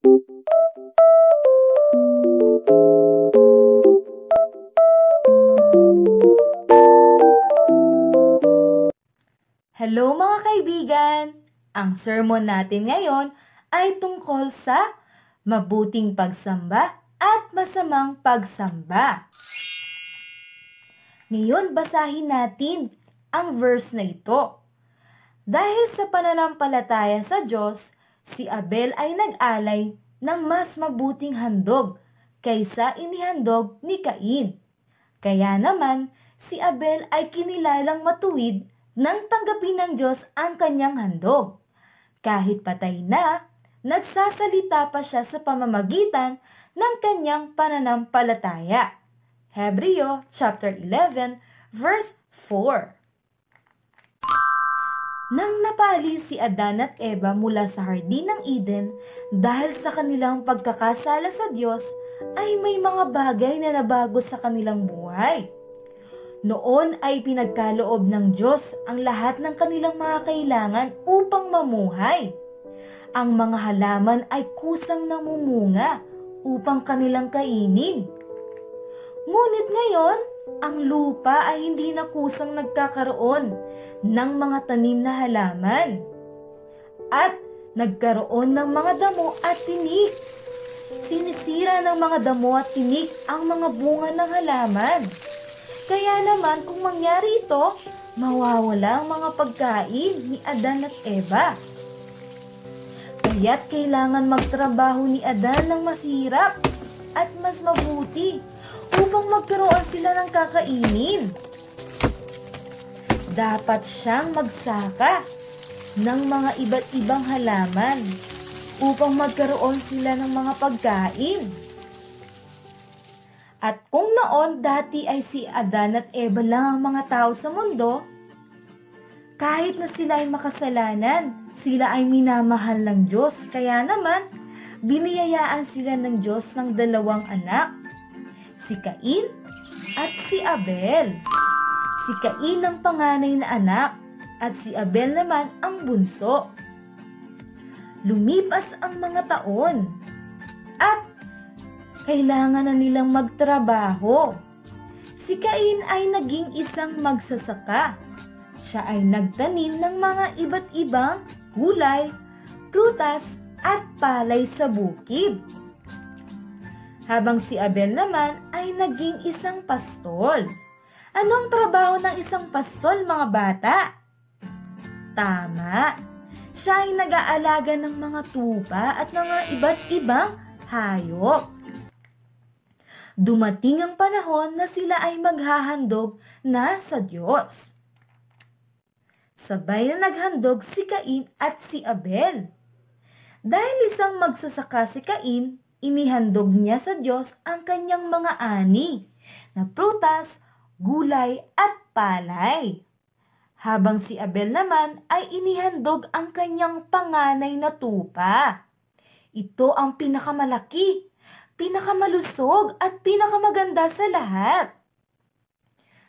Hello mga kaibigan! Ang sermon natin ngayon ay tungkol sa mabuting pagsamba at masamang pagsamba. Ngayon basahin natin ang verse na ito. Dahil sa pananampalataya sa Diyos, si Abel ay nag-alay ng mas mabuting handog kaysa inihandog ni Cain. Kaya naman, si Abel ay kinilalang matuwid nang tanggapin ng Diyos ang kanyang handog. Kahit patay na, nagsasalita pa siya sa pamamagitan ng kanyang pananampalataya. Hebreo chapter 11 verse 4. Nang napali si Adan at Eva mula sa hardin ng Eden dahil sa kanilang pagkakasala sa Diyos, ay may mga bagay na nabago sa kanilang buhay. Noon ay pinagkaloob ng Diyos ang lahat ng kanilang mga kailangan upang mamuhay. Ang mga halaman ay kusang namumunga upang kanilang kainin. Ngunit ngayon, ang lupa ay hindi na kusang nagkakaroon ng mga tanim na halaman. At nagkaroon ng mga damo at tinik. Sinisira ng mga damo at tinik ang mga bunga ng halaman. Kaya naman kung mangyari ito, mawawala ang mga pagkain ni Adan at Eva. Kaya't kailangan magtrabaho ni Adan ng masirap at mas mabuti upang magkaroon sila ng kakainin. Dapat siyang magsaka ng mga iba't ibang halaman upang magkaroon sila ng mga pagkain. At kung noon dati ay si Adan at Eva lang ang mga tao sa mundo, kahit na sila ay makasalanan, sila ay minamahal ng Diyos. Kaya naman, biniyayaan sila ng Diyos ng dalawang anak, si Cain at si Abel. Si Cain ang panganay na anak at si Abel naman ang bunso. Lumipas ang mga taon at kailangan na nilang magtrabaho. Si Cain ay naging isang magsasaka. Siya ay nagtanim ng mga iba't ibang gulay, prutas at palay sa bukid. Habang si Abel naman ay naging isang pastol. Anong trabaho ng isang pastol, mga bata? Tama! Siya ay nag-aalaga ng mga tupa at mga iba't ibang hayop. Dumating ang panahon na sila ay maghahandog na sa Diyos. Sabay na naghandog si Cain at si Abel. Dahil isang magsasaka si Cain, inihandog niya sa Diyos ang kanyang mga ani na prutas, gulay at palay. Habang si Abel naman ay inihandog ang kanyang panganay na tupa. Ito ang pinakamalaki, pinakamalusog at pinakamaganda sa lahat.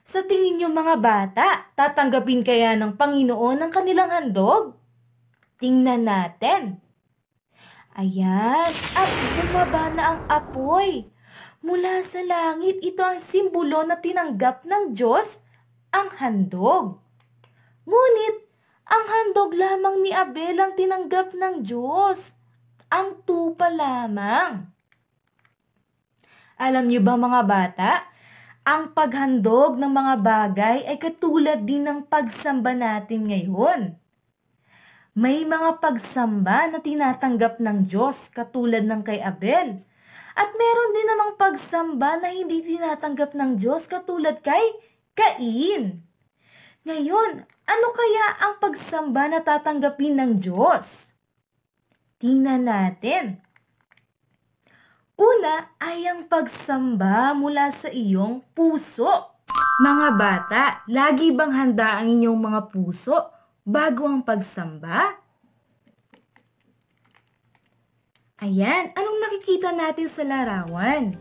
Sa tingin niyo mga bata, tatanggapin kaya ng Panginoon ang kanilang handog? Tingnan natin. Ayan, at bumaba na ang apoy. Mula sa langit, ito ang simbolo na tinanggap ng Diyos ang handog. Ngunit, ang handog lamang ni Abel ang tinanggap ng Diyos. Ang tupa lamang. Alam niyo ba mga bata, ang paghandog ng mga bagay ay katulad din ng pagsamba natin ngayon. May mga pagsamba na tinatanggap ng Diyos katulad ng kay Abel. At meron din namang pagsamba na hindi tinatanggap ng Diyos katulad kay Cain. Ngayon, ano kaya ang pagsamba na tatanggapin ng Diyos? Tingnan natin. Una ay ang pagsamba mula sa iyong puso. Mga bata, lagi bang handa ang inyong mga puso bago ang pagsamba? Ayan, anong nakikita natin sa larawan?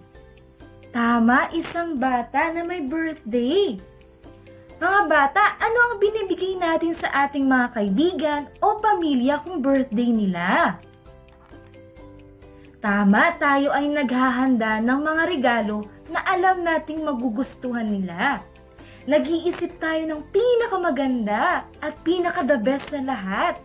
Tama, isang bata na may birthday. Mga bata, ano ang binibigay natin sa ating mga kaibigan o pamilya kung birthday nila? Tama, tayo ay naghahanda ng mga regalo na alam nating magugustuhan nila. Nag-iisip tayo ng pinakamaganda at pinaka-the best sa lahat.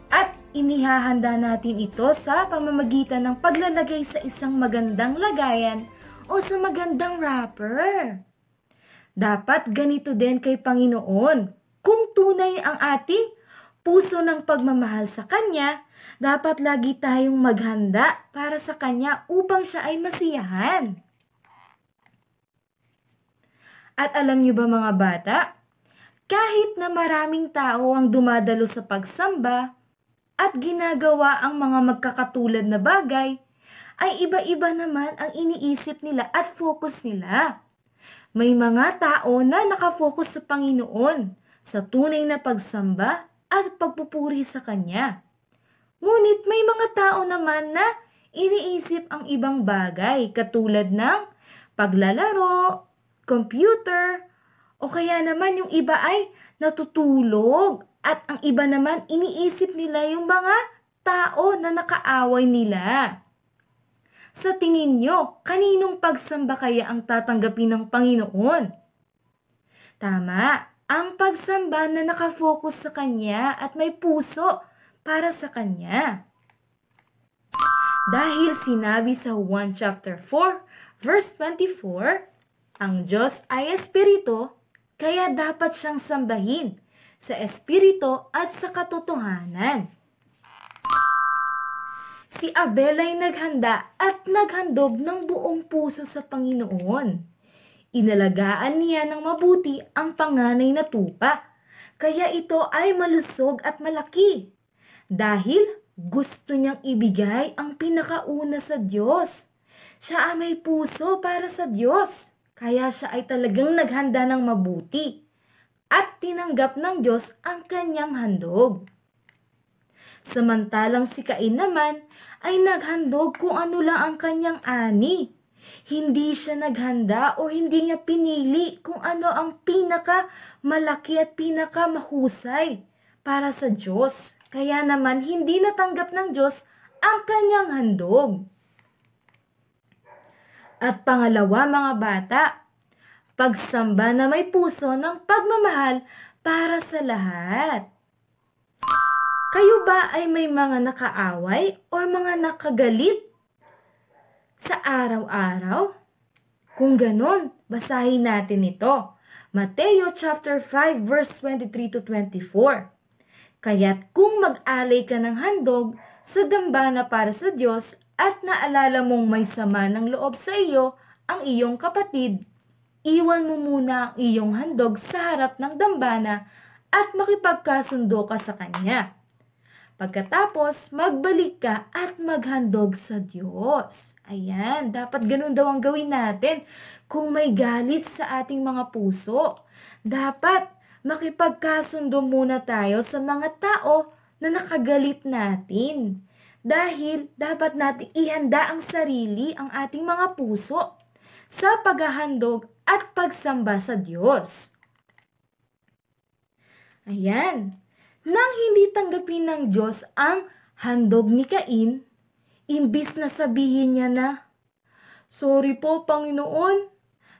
At inihahanda natin ito sa pamamagitan ng paglalagay sa isang magandang lagayan o sa magandang wrapper. Dapat ganito din kay Panginoon. Kung tunay ang ating puso ng pagmamahal sa Kanya, dapat lagi tayong maghanda para sa Kanya upang siya ay masiyahan. At alam niyo ba mga bata, kahit na maraming tao ang dumadalo sa pagsamba at ginagawa ang mga magkakatulad na bagay, ay iba-iba naman ang iniisip nila at focus nila. May mga tao na nakafocus sa Panginoon, sa tunay na pagsamba at pagpupuri sa Kanya. Ngunit may mga tao naman na iniisip ang ibang bagay katulad ng paglalaro, computer, o kaya naman yung iba ay natutulog at ang iba naman iniisip nila yung mga tao na nakaaway nila. Sa tingin nyo, kaninong pagsamba kaya ang tatanggapin ng Panginoon? Tama, ang pagsamba na nakafocus sa Kanya at may puso para sa Kanya. Dahil sinabi sa Juan chapter 4, verse 24, ang Diyos ay Espiritu, kaya dapat siyang sambahin sa Espiritu at sa katotohanan. Si Abel ay naghanda at naghandog ng buong puso sa Panginoon. Inalagaan niya ng mabuti ang panganay na tupa, kaya ito ay malusog at malaki. Dahil gusto niyang ibigay ang pinakauna sa Diyos. Siya ay may puso para sa Diyos. Kaya siya ay talagang naghanda ng mabuti at tinanggap ng Diyos ang kanyang handog. Samantalang si Cain naman ay naghandog kung ano lang ang kanyang ani. Hindi siya naghanda o hindi niya pinili kung ano ang pinaka-malaki at pinaka-mahusay para sa Diyos. Kaya naman hindi natanggap ng Diyos ang kanyang handog. At pangalawa mga bata, pagsamba na may puso ng pagmamahal para sa lahat. Kayo ba ay may mga nakaaway o mga nakagalit sa araw-araw? Kung ganon, basahin natin ito. Mateo chapter 5 verse 23 to 24. Kaya't kung mag-alay ka ng handog sa dambana para sa Diyos at naalala mong may sama ng loob sa iyo ang iyong kapatid, iwan mo muna ang iyong handog sa harap ng dambana at makipagkasundo ka sa kanya. Pagkatapos, magbalik ka at maghandog sa Diyos. Ayan, dapat ganun daw ang gawin natin kung may galit sa ating mga puso. Dapat makipagkasundo muna tayo sa mga tao na nakagalit natin. Dahil dapat natin ihanda ang sarili, ang ating mga puso sa paghahandog at pagsamba sa Diyos. Ayan. Nang hindi tanggapin ng Diyos ang handog ni Cain, imbis na sabihin niya na, "Sorry po, Panginoon,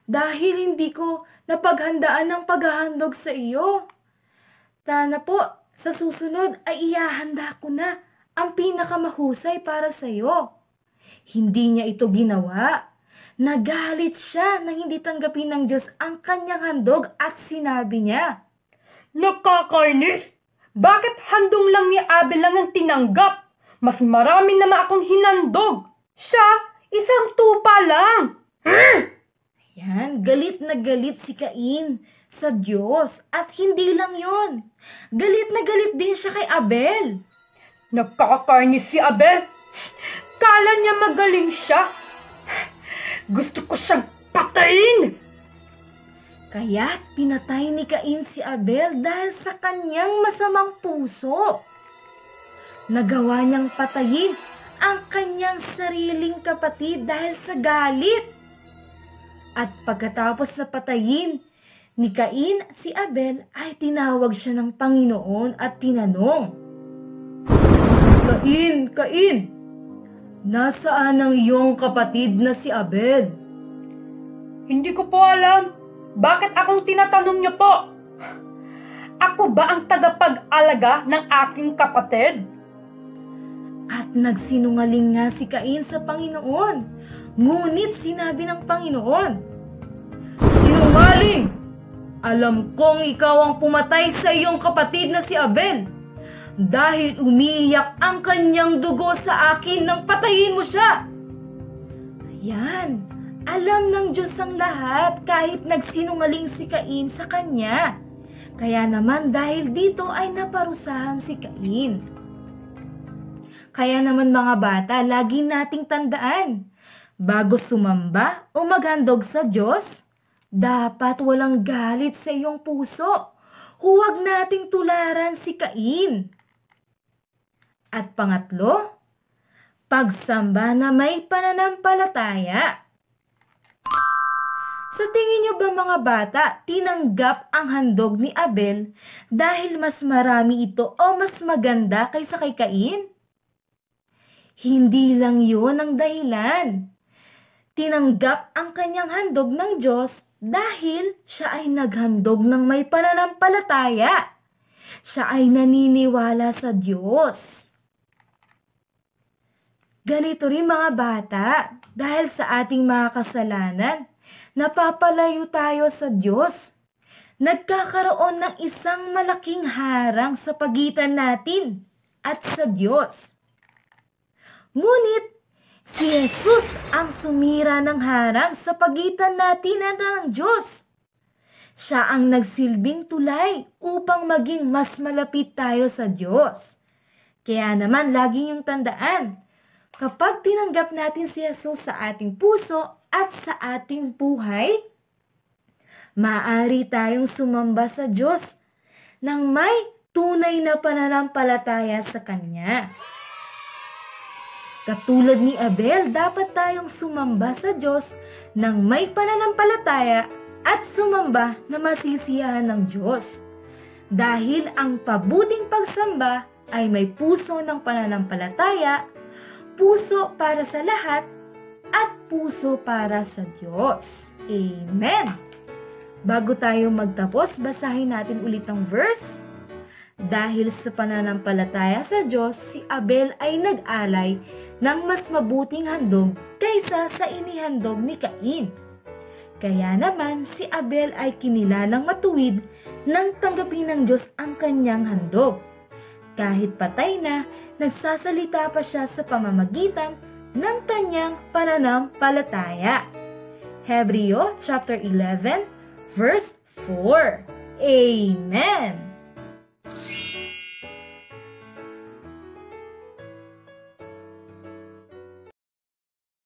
dahil hindi ko napaghandaan ang paghahandog sa iyo. Sana po, sa susunod ay ihahanda ko na ang pinakamahusay para sa iyo." Hindi niya ito ginawa. Nagalit siya nang hindi tanggapin ng Diyos ang kanyang handog at sinabi niya, "Nakakainis! Bakit handong lang ni Abel lang ang tinanggap? Mas marami naman akong hinandog. Siya, isang tupa lang." Ayan, galit na galit si Cain sa Diyos. At hindi lang yon. Galit na galit din siya kay Abel. Nakakainis si Abel. Kala niya magaling siya. Gusto ko siyang patayin. Kaya pinatay ni Cain si Abel dahil sa kanyang masamang puso. Nagawa niyang patayin ang kanyang sariling kapatid dahil sa galit. At pagkatapos na patayin ni Cain si Abel ay tinawag siya ng Panginoon at tinanong, "Cain, Cain, Nasaan ang iyong kapatid na si Abel? Hindi ko po alam. Bakit akong tinatanong niyo po? Ako ba ang tagapag-alaga ng aking kapatid? At nagsinungaling nga si Cain sa Panginoon. Ngunit sinabi ng Panginoon, "Sinungaling! Alam kong ikaw ang pumatay sa iyong kapatid na si Abel. Dahil umiiyak ang kanyang dugo sa akin nang patayin mo siya." Ayan, alam ng Diyos ang lahat kahit nagsinungaling si Cain sa kanya. Kaya naman dahil dito ay naparusahan si Cain. Kaya naman mga bata, lagi nating tandaan, bago sumamba o maghandog sa Diyos, dapat walang galit sa iyong puso. Huwag nating tularan si Cain. At pangatlo, pagsamba na may pananampalataya. Sa tingin niyo ba mga bata, tinanggap ang handog ni Abel dahil mas marami ito o mas maganda kaysa kay Cain? Hindi lang yun ang dahilan. Tinanggap ang kanyang handog ng Diyos dahil siya ay naghandog ng may pananampalataya. Siya ay naniniwala sa Diyos. Ganito rin mga bata, dahil sa ating mga kasalanan, napapalayo tayo sa Diyos. Nagkakaroon ng isang malaking harang sa pagitan natin at sa Diyos. Ngunit, si Jesus ang sumira ng harang sa pagitan natin at ng Diyos. Siya ang nagsilbing tulay upang maging mas malapit tayo sa Diyos. Kaya naman, lagi niyong tandaan, kapag tinanggap natin si Jesus sa ating puso at sa ating buhay, maaari tayong sumamba sa Diyos nang may tunay na pananampalataya sa Kanya. Katulad ni Abel, dapat tayong sumamba sa Diyos nang may pananampalataya at sumamba na masisiyahan ng Diyos. Dahil ang pabuting pagsamba ay may puso ng pananampalataya, puso para sa lahat, at puso para sa Diyos. Amen! Bago tayo magtapos, basahin natin ulit ang verse. Dahil sa pananampalataya sa Diyos, si Abel ay nag-alay ng mas mabuting handog kaysa sa inihandog ni Cain. Kaya naman si Abel ay kinilalang matuwid nang tanggapin ng Diyos ang kanyang handog. Kahit patay na, nagsasalita pa siya sa pamamagitan ng kanyang pananampalataya. Hebreo chapter 11 verse 4. Amen!